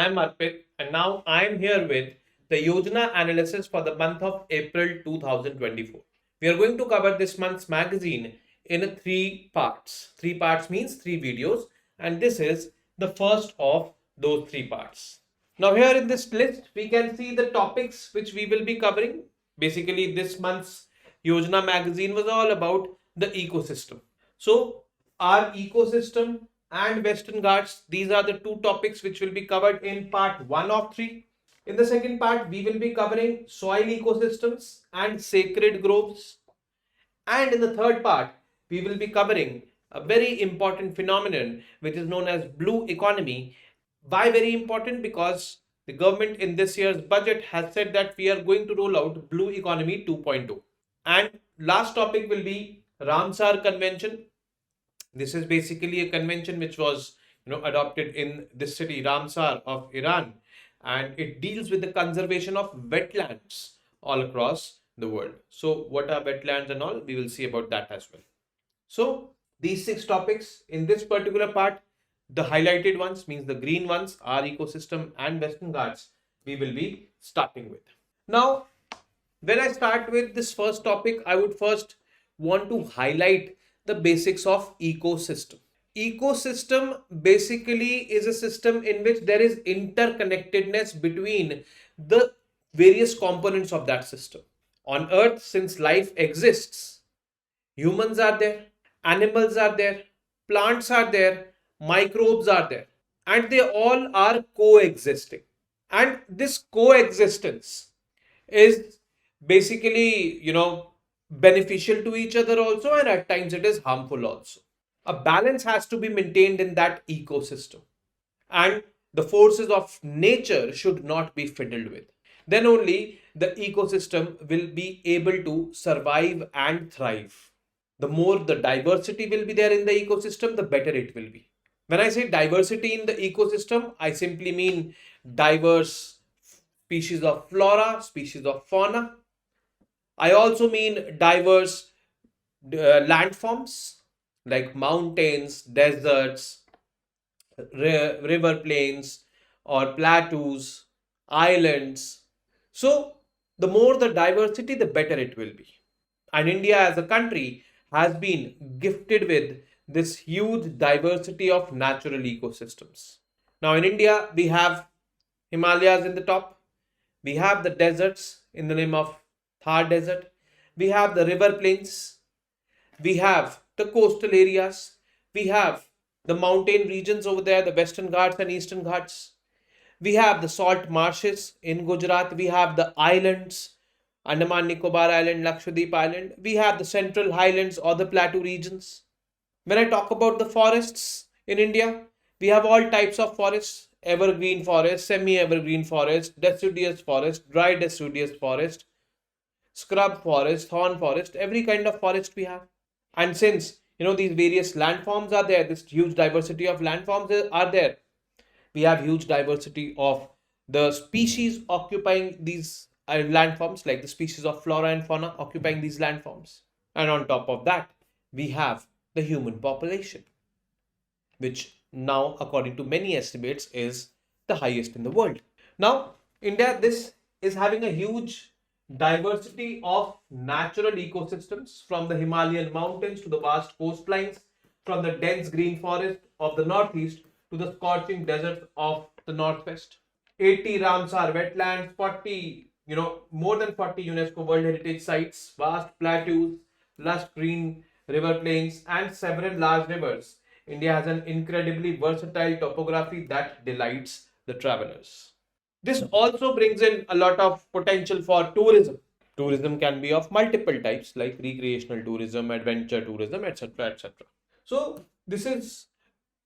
I'm Arpit, and now I'm here with the Yojana analysis for the month of April 2024. We are going to cover this month's magazine in three parts. Three parts means three videos, and this is the first of those three parts. Now, here in this list, we can see the topics which we will be covering. Basically, this month's Yojana magazine was all about the ecosystem. So, our ecosystem and Western Ghats, these are the two topics which will be covered in part 1 of 3. In the second part, we will be covering soil ecosystems and sacred groves. And in the third part, we will be covering a very important phenomenon which is known as blue economy. Why very important? Because the government in this year's budget has said that we are going to roll out Blue Economy 2.0. And last topic will be Ramsar Convention. This is basically a convention which was adopted in this city Ramsar of Iran, and it deals with the conservation of wetlands all across the world. So what are wetlands and all? We will see about that as well. So these 6 topics in this particular part, the highlighted ones means the green ones, our ecosystem and Western Ghats, we will be starting with. Now, when I start with this first topic, I would first want to highlight the basics of ecosystem. Ecosystem basically is a system in which there is interconnectedness between the various components of that system. On Earth, since life exists, humans are there, animals are there, plants are there, microbes are there, and they all are coexisting. And this coexistence is basically, beneficial to each other also, and at times it is harmful also. A balance has to be maintained in that ecosystem, and the forces of nature should not be fiddled with. Then only the ecosystem will be able to survive and thrive. The more the diversity will be there in the ecosystem, the better it will be. When I say diversity in the ecosystem, I simply mean diverse species of flora, species of fauna. I also mean diverse landforms like mountains, deserts, river plains, or plateaus, islands. So, the more the diversity, the better it will be. And India as a country has been gifted with this huge diversity of natural ecosystems. Now, in India, we have Himalayas in the top. We have the deserts in the name of Thar Desert. We have the river plains. We have the coastal areas. We have the mountain regions over there, the Western Ghats and Eastern Ghats. We have the salt marshes in Gujarat. We have the islands, Andaman Nicobar Island, Lakshadweep Island. We have the central highlands or the plateau regions. When I talk about the forests in India, we have all types of forests: evergreen forest, semi-evergreen forest, deciduous forest, dry deciduous forest, scrub forest, thorn forest, every kind of forest we have. And since these various landforms are there, this huge diversity of landforms are there, we have huge diversity of the species occupying these landforms, like the species of flora and fauna occupying these landforms. And on top of that, we have the human population, which now, according to many estimates, is the highest in the world. Now, India, this is having a huge diversity of natural ecosystems, from the Himalayan mountains to the vast coastlines, from the dense green forest of the northeast to the scorching deserts of the northwest. 80 Ramsar wetlands, 40, more than 40 UNESCO World Heritage Sites, vast plateaus, lush green river plains, and several large rivers. India has an incredibly versatile topography that delights the travelers. This also brings in a lot of potential for tourism. Tourism can be of multiple types, like recreational tourism, adventure tourism, etc. etc. So, this is,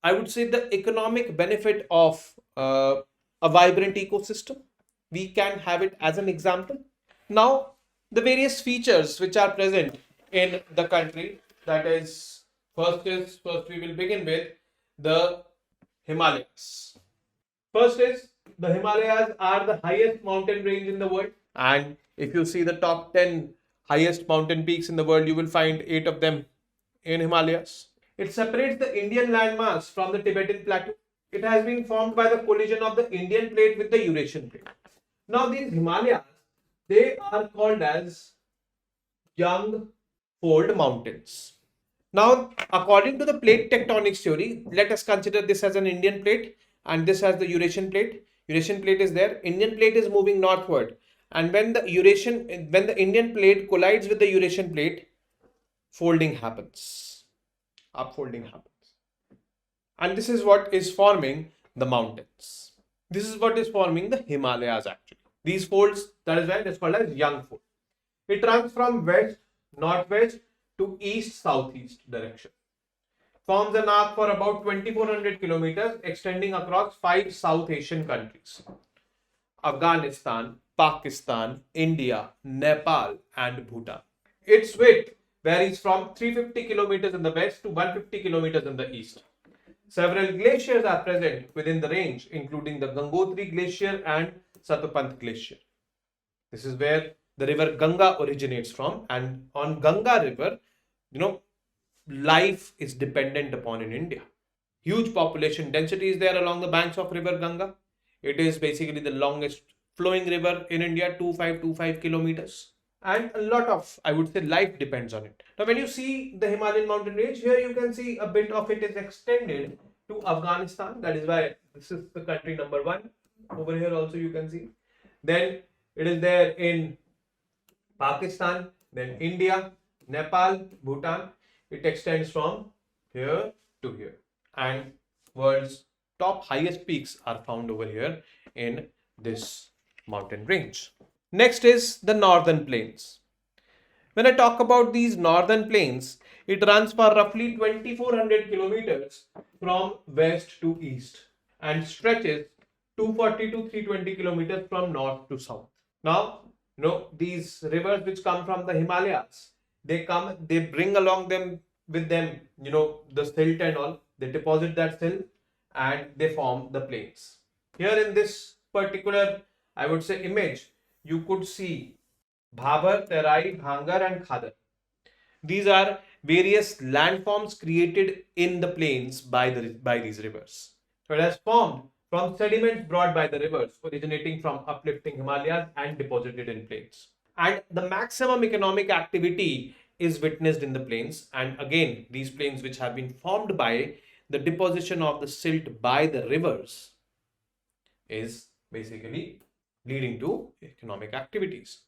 I would say, the economic benefit of a vibrant ecosystem. We can have it as an example. Now, the various features which are present in the country, that is, first we will begin with the Himalayas. First is, the Himalayas are the highest mountain range in the world, and if you see the top 10 highest mountain peaks in the world, you will find 8 of them in Himalayas. It separates the Indian landmass from the Tibetan plateau. It has been formed by the collision of the Indian plate with the Eurasian plate. Now these Himalayas, they are called as young fold mountains. Now, according to the plate tectonics theory, let us consider this as an Indian plate and this as the Eurasian plate. Eurasian plate is there. Indian plate is moving northward, and when the Indian plate collides with the Eurasian plate, folding happens. Upfolding happens, and this is what is forming the mountains. This is what is forming the Himalayas actually. These folds, that is why it is called as young fold. It runs from west northwest to east southeast direction. Forms an arc for about 2400 kilometers extending across 5 South Asian countries: Afghanistan, Pakistan, India, Nepal and Bhutan. Its width varies from 350 kilometers in the west to 150 kilometers in the east. Several glaciers are present within the range, including the Gangotri Glacier and Satapant Glacier. This is where the river Ganga originates from, and on Ganga river, life is dependent upon in India. Huge population density is there along the banks of river Ganga. It is basically the longest flowing river in India, 2525 kilometers. And a lot of, I would say, life depends on it. Now, when you see the Himalayan mountain range, here you can see a bit of it is extended to Afghanistan. That is why this is the country number 1. Over here also you can see. Then it is there in Pakistan, then India, Nepal, Bhutan. It extends from here to here. And world's top highest peaks are found over here in this mountain range. Next is the northern plains. When I talk about these northern plains, it runs for roughly 2400 kilometers from west to east and stretches 240 to 320 kilometers from north to south. Now, these rivers which come from the Himalayas, they bring along them with them, the silt and all. They deposit that silt and they form the plains. Here in this particular, I would say, image, you could see Bhabar, Terai, Bhangar and Khadar. These are various landforms created in the plains by these rivers. So it has formed from sediments brought by the rivers originating from uplifting Himalayas and deposited in plains. And the maximum economic activity is witnessed in the plains, and again these plains which have been formed by the deposition of the silt by the rivers is basically leading to economic activities.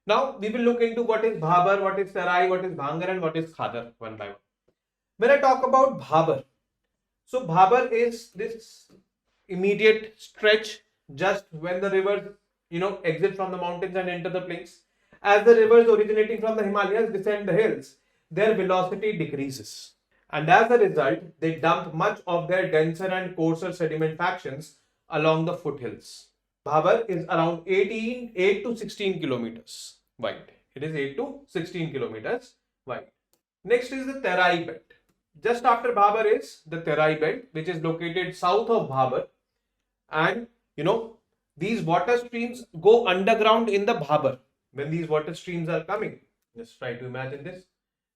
Now we will look into what is Bhabar, what is Terai, what is Bhangar and what is Khadar one by one. When I talk about Bhabar, so Bhabar is this immediate stretch just when the rivers exit from the mountains and enter the plains. As the rivers originating from the Himalayas descend the hills, their velocity decreases, and as a result they dump much of their denser and coarser sediment fractions along the foothills. Bhabar is around 8 to 16 kilometers wide. It is 8 to 16 kilometers wide. Next is the Terai belt. Just after Bhabar is the Terai belt, which is located south of Bhabar, and these water streams go underground in the Bhabar. When these water streams are coming, just try to imagine this,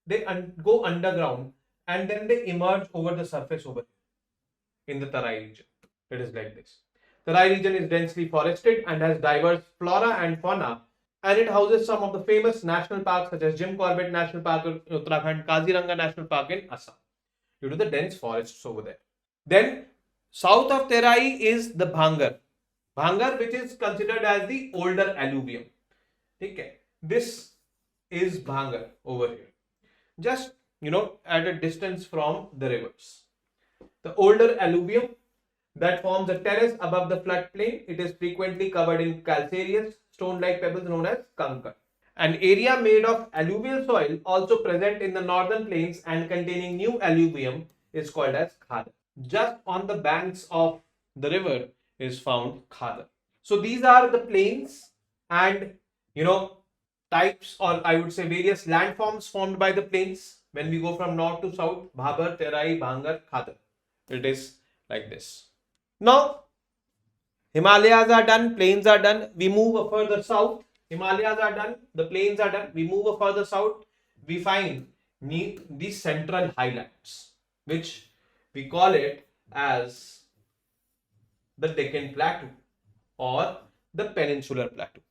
they go underground and then they emerge over the surface over here in the Terai region. It is like this. Terai region is densely forested and has diverse flora and fauna, and it houses some of the famous national parks such as Jim Corbett National Park in Uttarakhand, Kaziranga National Park in Assam, due to the dense forests over there. Then south of Terai is the Bhangar. Bhangar, which is considered as the older alluvium. Okay. This is Bhangar over here, just at a distance from the rivers. The older alluvium that forms a terrace above the floodplain. It is frequently covered in calcareous stone-like pebbles known as kankar. An area made of alluvial soil also present in the northern plains and containing new alluvium is called as khadar. Just on the banks of the river is found khadar. So these are the plains and types, or I would say various landforms formed by the plains when we go from north to south: Bhabar, Terai, Bhangar, Khadar. It is like this. Now Himalayas are done, plains are done. We move further south. Himalayas are done, the plains are done. We move further south. We find the central highlands, which we call it as the Deccan Plateau or the Peninsular Plateau.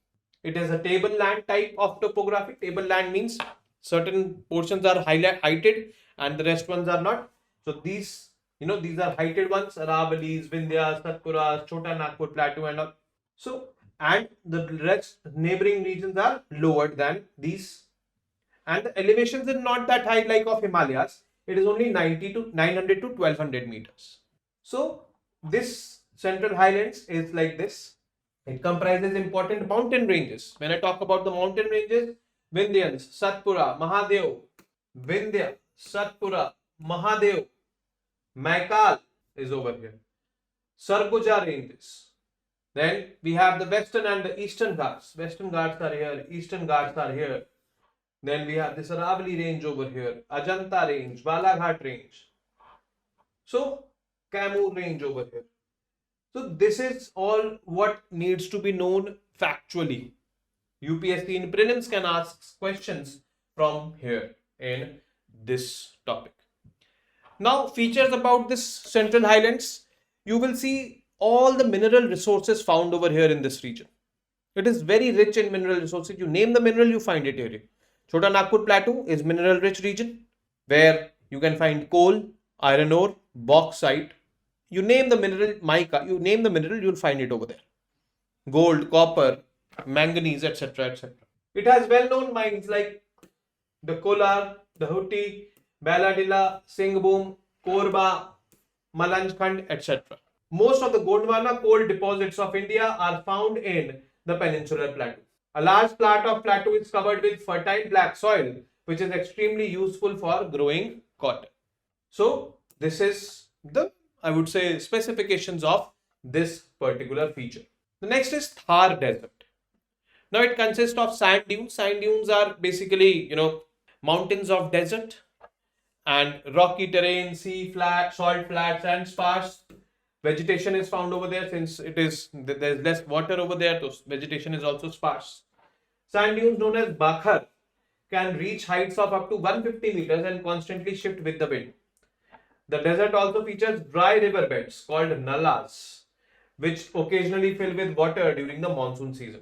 It is a tableland type of topography. Tableland means certain portions are heighted and the rest ones are not. So these, these are heighted ones, Aravallis, Vindhyas, Satpuras, Chota Nagpur Plateau and all. So, and the rest neighboring regions are lower than these. And the elevations are not that high like of Himalayas. It is only 90 to 900 to 1200 meters. So, this Central Highlands is like this. It comprises important mountain ranges. When I talk about the mountain ranges, Vindhyans, Satpura, Mahadev, Vindhya, Satpura, Mahadev, Maikal is over here. Sarguja ranges. Then we have the western and the eastern Ghats. Western Ghats are here, eastern Ghats are here. Then we have this Aravalli range over here, Ajanta range, Balaghat range. So, Kamur range over here. So, this is all what needs to be known factually. UPSC in prelims can ask questions from here in this topic. Now, features about this Central Highlands. You will see all the mineral resources found over here in this region. It is very rich in mineral resources. You name the mineral, you find it here. Chota Nagpur Plateau is mineral rich region where you can find coal, iron ore, bauxite. You name the mineral, mica, you name the mineral, you'll find it over there. Gold, copper, manganese, etc. etc. It has well-known mines like the Kolar, the Hutti, Baladila, Singhbhum, Korba, Malanjkhand, etc. Most of the Gondwana coal deposits of India are found in the Peninsular Plateau. A large part of plateau is covered with fertile black soil, which is extremely useful for growing cotton. So, this is the, I would say, specifications of this particular feature. The next is Thar Desert. Now, it consists of sand dunes. Sand dunes are basically, mountains of desert and rocky terrain, sea flat, salt flats and sparse vegetation is found over there. Since there's less water over there, so vegetation is also sparse. Sand dunes known as Bakhar can reach heights of up to 150 meters and constantly shift with the wind. The desert also features dry riverbeds called nalas, which occasionally fill with water during the monsoon season.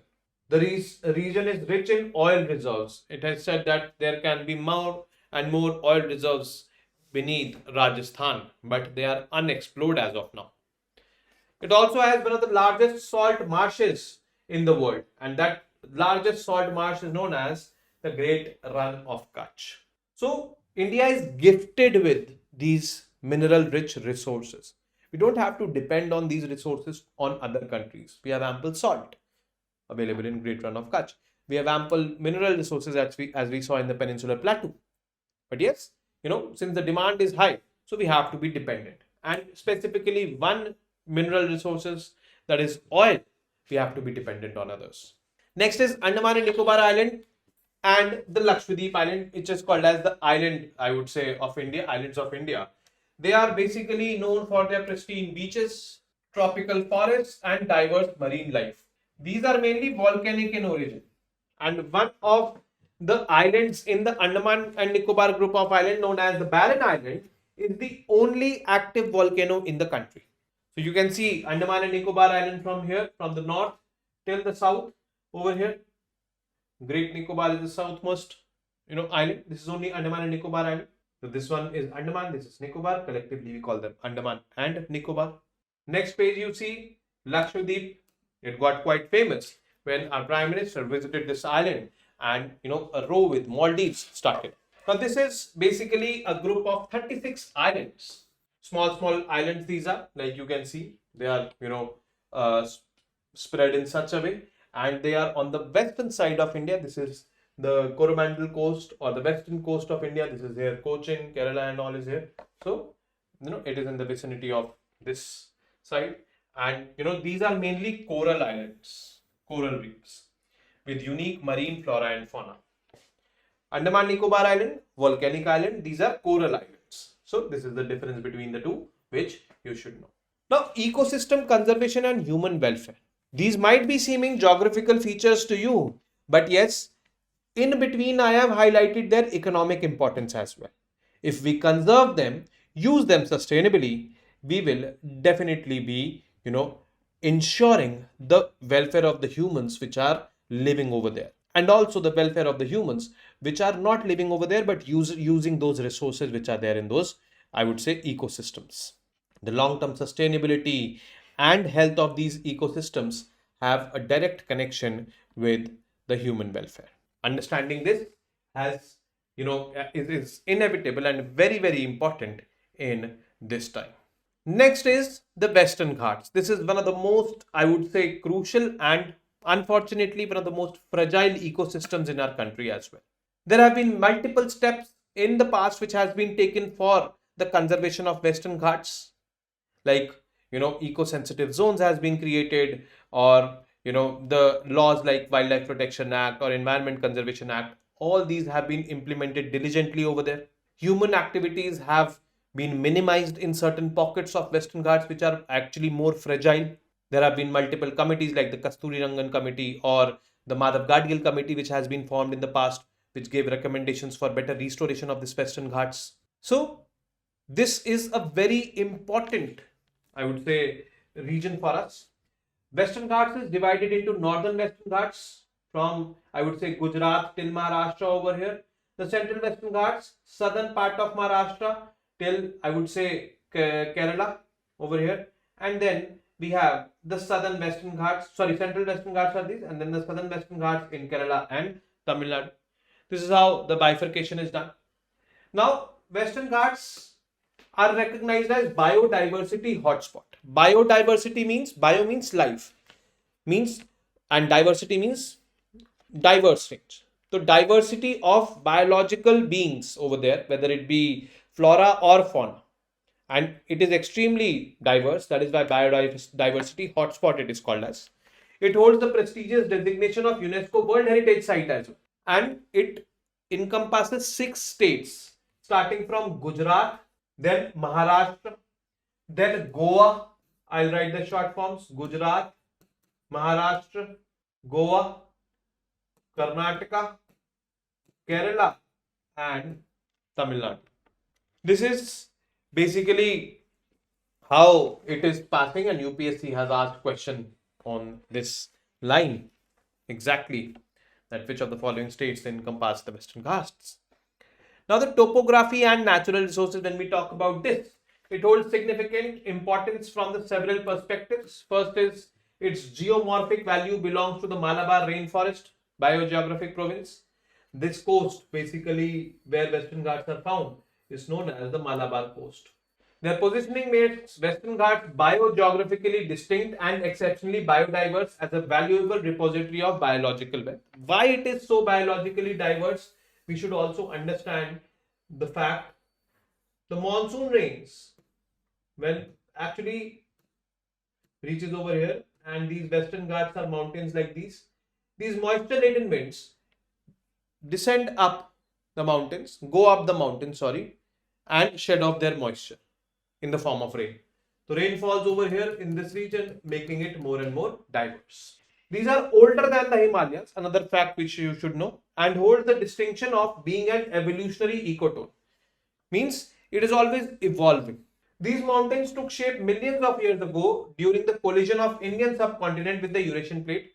The region is rich in oil reserves. It has said that there can be more and more oil reserves beneath Rajasthan, but they are unexplored as of now. It also has one of the largest salt marshes in the world, and that largest salt marsh is known as the Great Run of Kutch. So, India is gifted with these mineral rich resources. We don't have to depend on these resources on other countries. We have ample salt available in Great Run of Kutch. We have ample mineral resources as we saw in the Peninsular Plateau. But yes, since the demand is high, so we have to be dependent. And specifically one mineral resources, that is oil, we have to be dependent on others. Next is Andaman and Nicobar Island and the Lakshadweep Island, which is called as the island, I would say, of India, islands of India. They are basically known for their pristine beaches, tropical forests and diverse marine life. These are mainly volcanic in origin. And one of the islands in the Andaman and Nicobar group of islands, known as the Barren Island, is the only active volcano in the country. So you can see Andaman and Nicobar Island from here, from the north till the south over here. Great Nicobar is the southmost, island. This is only Andaman and Nicobar Island. So this one is Andaman, this is Nicobar. Collectively we call them Andaman and Nicobar. Next page you see Lakshadweep. It got quite famous when our Prime Minister visited this island and a row with Maldives started. Now this is basically a group of 36 islands. Small islands these are, like you can see. They are spread in such a way, and they are on the western side of India. This is the Coromandel coast or the western coast of India. This is here Cochin, Kerala and all is here. So it is in the vicinity of this side, and these are mainly coral islands, coral reefs with unique marine flora and fauna. Andaman Nicobar Island, volcanic island, these are coral islands. So this is the difference between the two, which you should know. Now, ecosystem conservation and human welfare. These might be seeming geographical features to you, but yes, in between I have highlighted their economic importance as well. If we conserve them, use them sustainably, we will definitely be, ensuring the welfare of the humans which are living over there, and also the welfare of the humans which are not living over there but using those resources which are there in those, I would say, ecosystems. The long-term sustainability and health of these ecosystems have a direct connection with the human welfare. Understanding this has, is inevitable and very, very important in this time. Next is the Western Ghats. This is one of the most, I would say, crucial and unfortunately one of the most fragile ecosystems in our country as well. There have been multiple steps in the past which has been taken for the conservation of Western Ghats, like eco-sensitive zones has been created, or the laws like Wildlife Protection Act or Environment Conservation Act. All these have been implemented diligently over there. Human activities have been minimized in certain pockets of Western Ghats which are actually more fragile. There have been multiple committees like the Kasturi Rangan Committee or the Madhav Gadgil Committee which has been formed in the past, which gave recommendations for better restoration of this Western Ghats. So this is a very important, I would say, region for us. Western Ghats is divided into northern Western Ghats from, I would say, Gujarat till Maharashtra over here. The central Western Ghats, southern part of Maharashtra till, I would say, Kerala over here. And then we have the southern Western Ghats, central Western Ghats are these, and then the southern Western Ghats in Kerala and Tamil Nadu. This is how the bifurcation is done. Now, Western Ghats are recognized as biodiversity hotspot. Biodiversity means, bio means life, means, and diversity means diverse range. So diversity of biological beings over there, whether it be flora or fauna, and it is extremely diverse. That is why biodiversity hotspot it is called as. It holds the prestigious designation of UNESCO World Heritage Site as well, and it encompasses 6 states, starting from Gujarat, then Maharashtra, then Goa. I'll write the short forms: Gujarat, Maharashtra, Goa, Karnataka, Kerala, and Tamil Nadu. This is basically how it is passing, and UPSC has asked question on this line exactly, that which of the following states encompass the Western Ghats. Now, the topography and natural resources, when we talk about this, it holds significant importance from the several perspectives. First is its geomorphic value belongs to the Malabar rainforest biogeographic province. This coast, basically where Western Ghats are found, is known as the Malabar coast. Their positioning makes Western Ghats biogeographically distinct and exceptionally biodiverse as a valuable repository of biological wealth. Why it is so biologically diverse? We should also understand the fact the monsoon rains, when actually reaches over here, and these Western Ghats are mountains like these moisture laden winds descend up the mountains, go up the mountain, and shed off their moisture in the form of rain. So rain falls over here in this region, making it more and more diverse. These are older than the Himalayas, another fact which you should know, and hold the distinction of being an evolutionary ecotone. Means it is always evolving. These mountains took shape millions of years ago during the collision of Indian subcontinent with the Eurasian plate.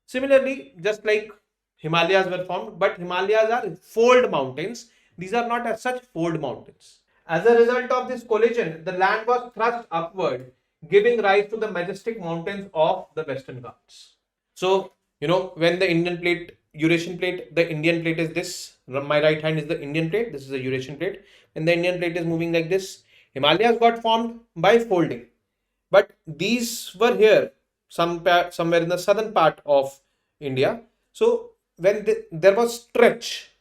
Similarly, just like Himalayas were formed, but Himalayas are fold mountains. These are not as such fold mountains. As a result of this collision, the land was thrust upward, giving rise to the majestic mountains of the Western Ghats. So, when the Eurasian plate, the Indian plate is this. My right hand is the Indian plate. This is the Eurasian plate. When the Indian plate is moving like this, Himalayas got formed by folding. But these were here, somewhere in the southern part of India. So, when there was stretch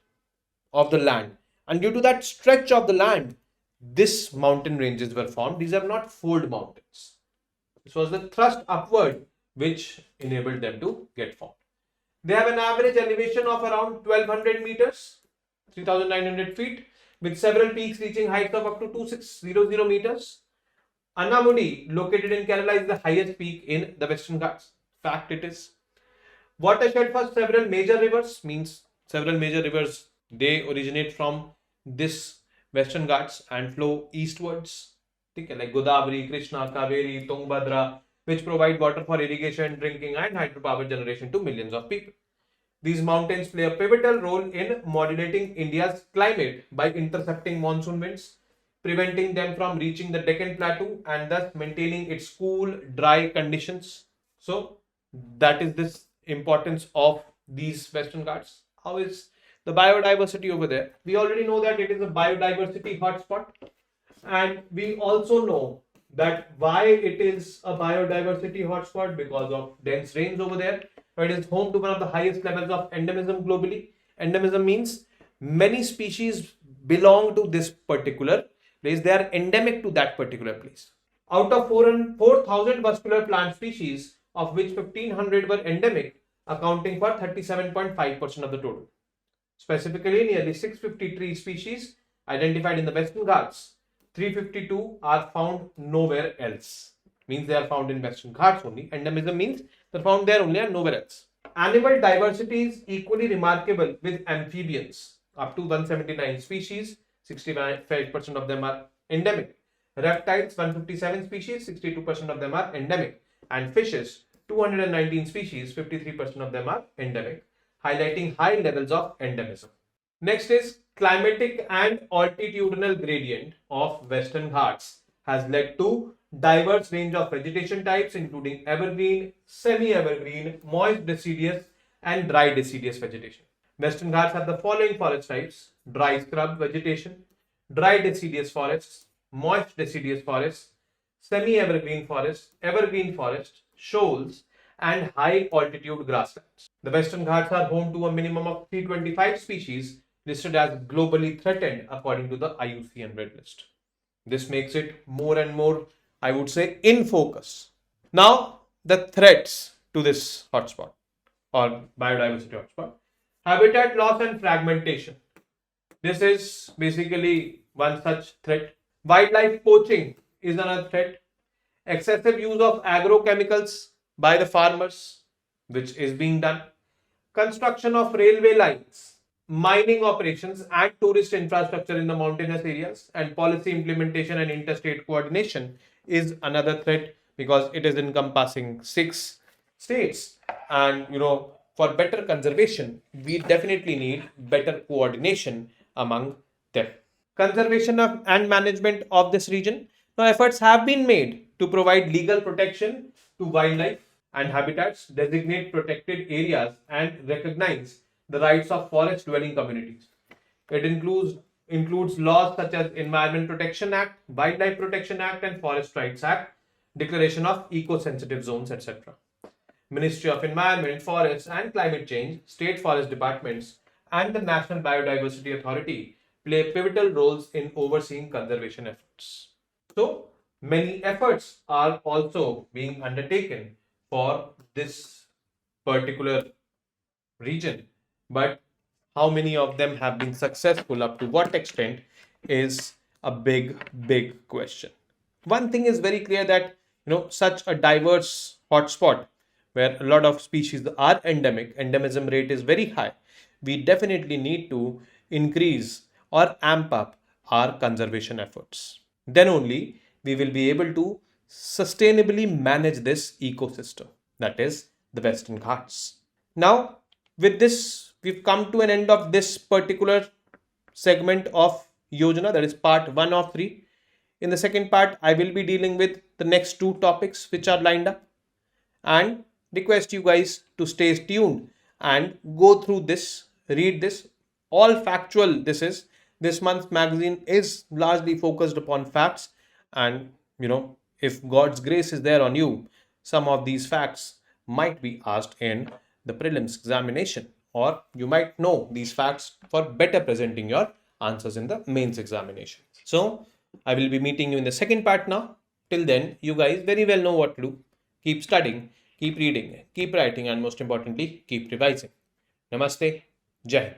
of the land, and due to that stretch of the land, this mountain ranges were formed. These are not fold mountains. This was the thrust upward which enabled them to get formed. They have an average elevation of around 1200 meters, 3900 feet, with several peaks reaching heights of up to 2600 meters. Anamudi, located in Kerala, is the highest peak in the Western Ghats. Fact it is. Watershed for several major rivers, means several major rivers, they originate from this Western Ghats and flow eastwards. Like Godavari, Krishna, Kaveri, Tungabhadra. which provide water for irrigation, drinking, and hydropower generation to millions of people. These mountains play a pivotal role in modulating India's climate by intercepting monsoon winds, preventing them from reaching the Deccan Plateau, and thus maintaining its cool, dry conditions. So, that is this importance of these Western Ghats. How is the biodiversity over there? We already know that it is a biodiversity hotspot, and we also know that why it is a biodiversity hotspot, because of dense rains over there. It is home to one of the highest levels of endemism globally. Endemism means many species belong to this particular place. They are endemic to that particular place. Out of 4,000 vascular plant species, of which 1,500 were endemic, accounting for 37.5% of the total. Specifically, nearly 650 tree species identified in the Western Ghats, 352 are found nowhere else. Means they are found in Western Ghats only. Endemism means they're found there only and nowhere else. Animal diversity is equally remarkable with amphibians, up to 179 species, 65% of them are endemic. Reptiles, 157 species, 62% of them are endemic. And fishes, 219 species, 53% of them are endemic, highlighting high levels of endemism. Next is climatic and altitudinal gradient of Western Ghats has led to diverse range of vegetation types, including evergreen, semi-evergreen, moist deciduous, and dry deciduous vegetation. Western Ghats have the following forest types: dry scrub vegetation, dry deciduous forests, moist deciduous forests, semi-evergreen forests, evergreen forests, shoals, and high altitude grasslands. The Western Ghats are home to a minimum of 325 species listed as globally threatened according to the IUCN Red List. This makes it more and more, I would say, in focus. Now, the threats to this hotspot or biodiversity hotspot: habitat loss and fragmentation. This is basically one such threat. Wildlife poaching is another threat. Excessive use of agrochemicals by the farmers, which is being done. Construction of railway lines, mining operations, and tourist infrastructure in the mountainous areas, and policy implementation and interstate coordination is another threat, because it is encompassing 6 states. And for better conservation, we definitely need better coordination among them. Conservation of and management of this region. Now, efforts have been made to provide legal protection to wildlife and habitats, designate protected areas, and recognize the rights of forest dwelling communities. It includes laws such as Environment Protection Act, Wildlife Protection Act, and Forest Rights Act, declaration of eco-sensitive zones, etc. Ministry of Environment, Forests and Climate Change, state forest departments, and the National Biodiversity Authority play pivotal roles in overseeing conservation efforts. So, many efforts are also being undertaken for this particular region, but how many of them have been successful, up to what extent, is a big question. One thing is very clear, that such a diverse hotspot where a lot of species are endemic, endemism rate is very high, we definitely need to increase or amp up our conservation efforts. Then only we will be able to sustainably manage this ecosystem, that is the Western Ghats. Now, with this, we've come to an end of this particular segment of Yojana, that is part 1 of 3. In the second part, I will be dealing with the next 2 topics which are lined up, and request you guys to stay tuned and go through this, read this, all factual. This month's magazine is largely focused upon facts, and if God's grace is there on you, some of these facts might be asked in the prelims examination, or you might know these facts for better presenting your answers in the mains examination. So I will be meeting you in the second part now. Till then, you guys very well know what to do. Keep studying, keep reading, keep writing, and most importantly, keep revising. Namaste. Jai Hind.